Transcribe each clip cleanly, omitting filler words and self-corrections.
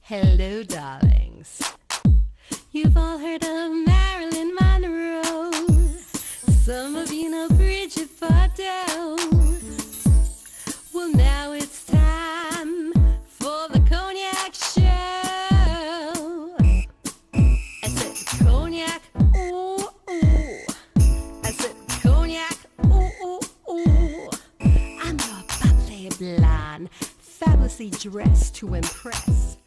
Hello, darlings. You've all heard of Marilyn Monroe. Some of you know Bridget Bardot. Well, now it's time for the Cognac Show. I said Cognac, ooh, ooh. I said Cognac, ooh, ooh, ooh. I'm your bubbly blonde, fabulously dressed to impress.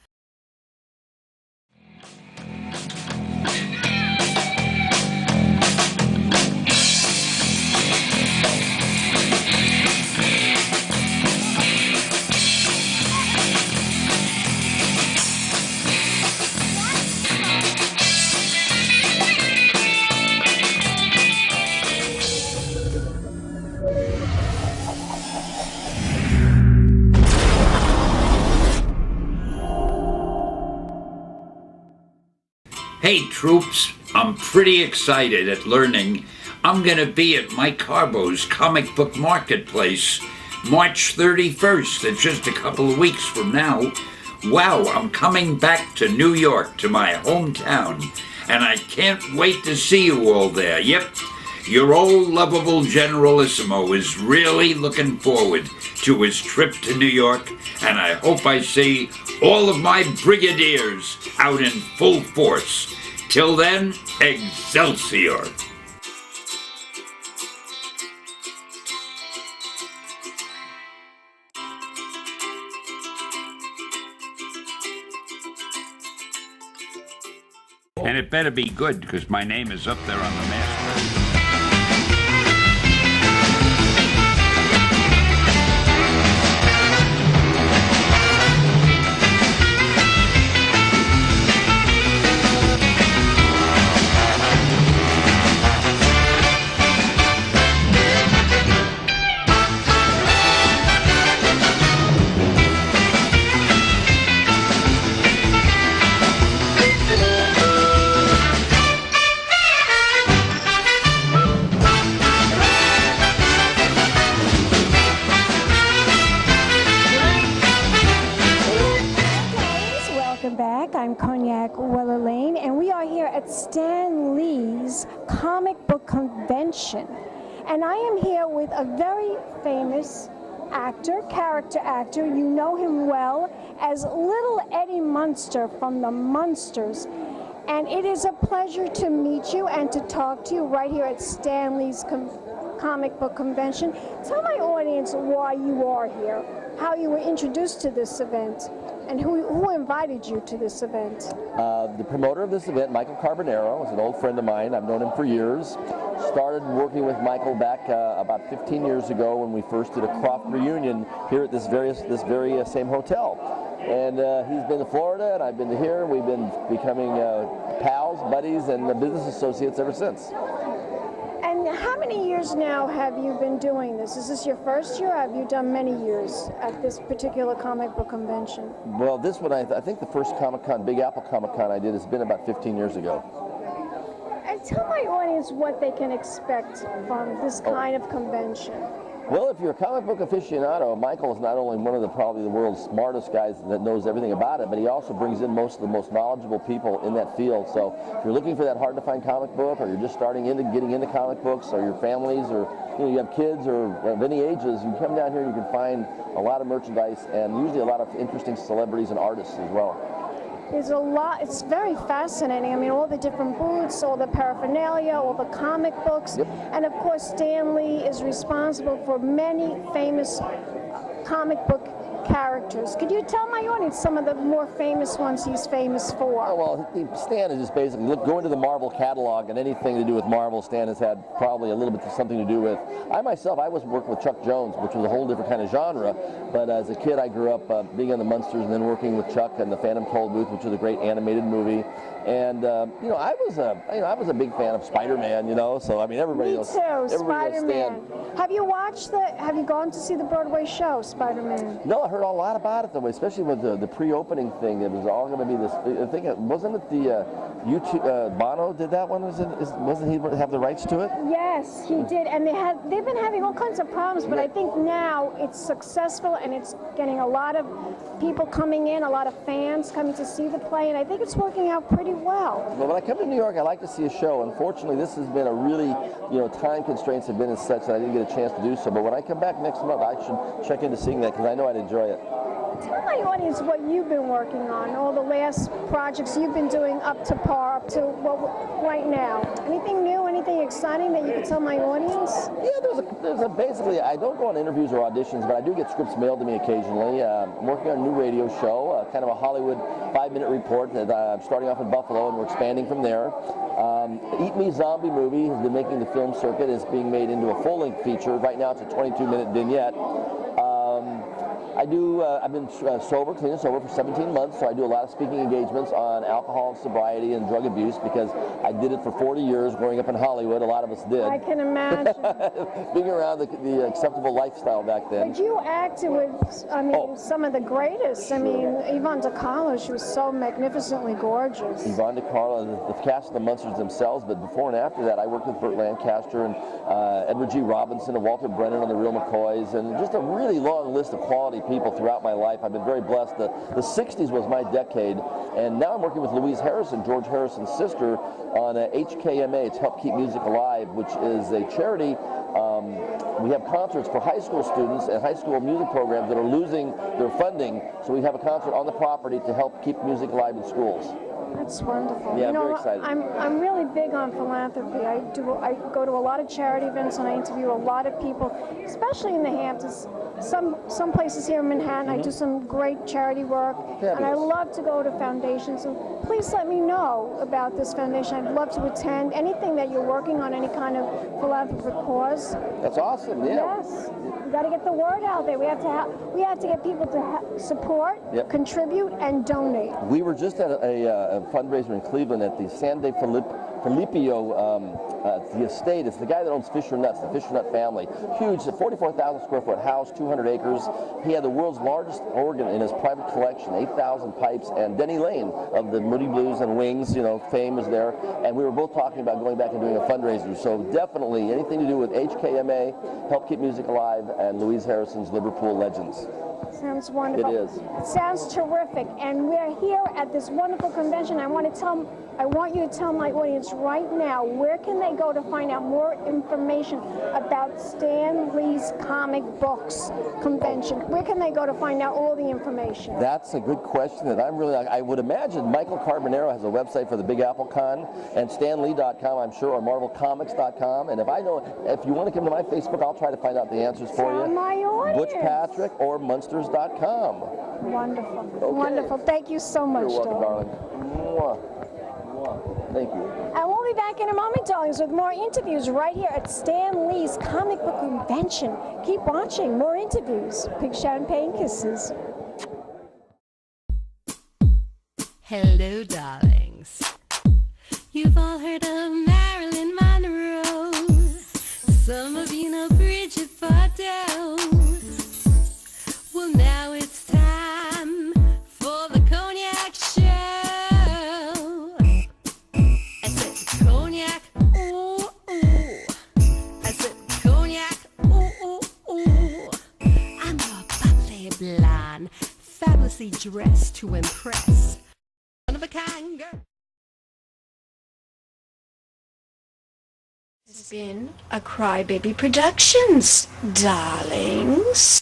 Hey troops, I'm pretty excited at learning I'm gonna be at Mike Carbo's comic book marketplace March 31st, that's just a couple of weeks from now. Wow, I'm coming back to New York, to my hometown, and I can't wait to see you all there. Yep, your old lovable Generalissimo is really looking forward to his trip to New York, and I hope I see all of my brigadiers out in full force. Till then, Excelsior! And it better be good, because my name is up there on the master. I'm Cognac Wellerlane, and we are here at Stan Lee's comic book convention. And I am here with a very famous actor, character actor. You know him well as Little Eddie Munster from the Munsters. And it is a pleasure to meet you and to talk to you right here at Stan Lee's comic book convention. Tell my audience why you are here, how you were introduced to this event, and who invited you to this event? The promoter of this event, Michael Carbonero, is an old friend of mine. I've known him for years. Started working with Michael back about 15 years ago when we first did a Croft reunion here at this very same hotel. And he's been to Florida, and I've been to here. We've been becoming pals, buddies, and business associates ever since. And how many years now have you been doing this? Is this your first year, or have you done many years at this particular comic book convention? Well, this one, I think the first Comic-Con, Big Apple Comic-Con I did has been about 15 years ago. And tell my audience what they can expect from this kind of convention. Well, if you're a comic book aficionado, Michael is not only one of probably the world's smartest guys that knows everything about it, but he also brings in most of the most knowledgeable people in that field. So if you're looking for that hard-to-find comic book, or you're just getting into comic books, or your families, or you have kids or of any ages, you come down here and you can find a lot of merchandise and usually a lot of interesting celebrities and artists as well. There's a lot, it's very fascinating. I mean, all the different booths, all the paraphernalia, all the comic books. Yep. And of course, Stan Lee is responsible for many famous comic book characters. Could you tell my audience some of the more famous ones he's famous for? Oh, well, Stan is just basically, go into the Marvel catalog, and anything to do with Marvel, Stan has had probably a little bit of something to do with. I myself, I was working with Chuck Jones, which was a whole different kind of genre, but as a kid I grew up being on the Munsters and then working with Chuck and the Phantom Toll Booth, which was a great animated movie. And I was a big fan of Spider-Man, so I mean everybody knows. Me too, Spider-Man. Have you gone to see the Broadway show, Spider-Man? No, I heard a lot about it though, especially with the pre-opening thing. It was all going to be this. I think wasn't it the YouTube Bono did that one? Wasn't he have the rights to it? Yes, he did, and they've been having all kinds of problems, but I think now it's successful and it's getting a lot of people coming in, a lot of fans coming to see the play, and I think it's working out pretty well. Well, when I come to New York, I like to see a show. Unfortunately, this has been a really, time constraints have been as such that I didn't get a chance to do so. But when I come back next month, I should check into seeing that because I know I'd enjoy it. Tell my audience what you've been working on, all the last projects you've been doing up to par, up to right now. Anything new, anything exciting that you could tell my audience? Yeah, there's a basically, I don't go on interviews or auditions, but I do get scripts mailed to me occasionally. I'm working on a new radio show, kind of a Hollywood 5-minute report that I'm starting off in Buffalo and we're expanding from there. Eat Me Zombie movie has been making the film circuit. It's being made into a full-length feature. Right now it's a 22-minute vignette. I've been sober, clean and sober for 17 months, so I do a lot of speaking engagements on alcohol, sobriety, and drug abuse because I did it for 40 years growing up in Hollywood. A lot of us did. I can imagine. Being around the acceptable lifestyle back then. But you acted with, some of the greatest. I mean, Yvonne De Carlo, she was so magnificently gorgeous. Yvonne De Carlo, the cast of the Munsters themselves, but before and after that, I worked with Burt Lancaster and Edward G. Robinson and Walter Brennan on The Real McCoys, and just a really long list of quality people throughout my life. I've been very blessed. The 60s was my decade, and now I'm working with Louise Harrison, George Harrison's sister, on HKMA. It's Help Keep Music Alive, which is a charity. We have concerts for high school students and high school music programs that are losing their funding, so we have a concert on the property to help keep music alive in schools. That's wonderful. Yeah, I'm very excited. I'm really big on philanthropy. I go to a lot of charity events and I interview a lot of people, especially in the Hamptons. Some places here in Manhattan, I do some great charity work, and I love to go to foundations. So please let me know about this foundation. I'd love to attend anything that you're working on, any kind of philanthropic cause. That's awesome. Yeah. Yes. We got to get the word out there. We have to get people to support, contribute, and donate. We were just at a fundraiser in Cleveland at the San De Filippo, the estate. It's the guy that owns Fisher Nuts, the Fisher Nut family. Huge, 44,000 square foot house, 200 acres. He had the world's largest organ in his private collection, 8,000 pipes, and Denny Lane of the Moody Blues and Wings, fame was there. And we were both talking about going back and doing a fundraiser. So definitely anything to do with HKMA, Help Keep Music Alive, and Louise Harrison's Liverpool Legends. Sounds wonderful. It is. It sounds terrific. And we're here at this wonderful convention. I want you to tell my audience right now, where can they go to find out more information about Stan Lee's comic books convention? Where can they go to find out all the information? That's a good question that I would imagine Michael Carbonaro has a website for the Big Apple Con, and stanlee.com, I'm sure, or marvelcomics.com. And if you want to come to my Facebook, I'll try to find out the answers for you. Tell my audience. Butch Patrick or Munsters.com. Wonderful. Okay. Wonderful. Thank you so much, You're welcome, darling. darling. Thank you. And we'll be back in a moment, darlings, with more interviews right here at Stan Lee's Comic Book Convention. Keep watching. More interviews. Big champagne kisses. Hello, darlings. You've all heard of Marilyn Monroe. Some of you know Bridget Bardot. Well, now it's time for the Cognac show. I said cognac, ooh, ooh. I said cognac, ooh, ooh, ooh. I'm a bubbly blonde, fabulously dressed to impress. One of a kind girl. This has been a Crybaby Productions, darlings.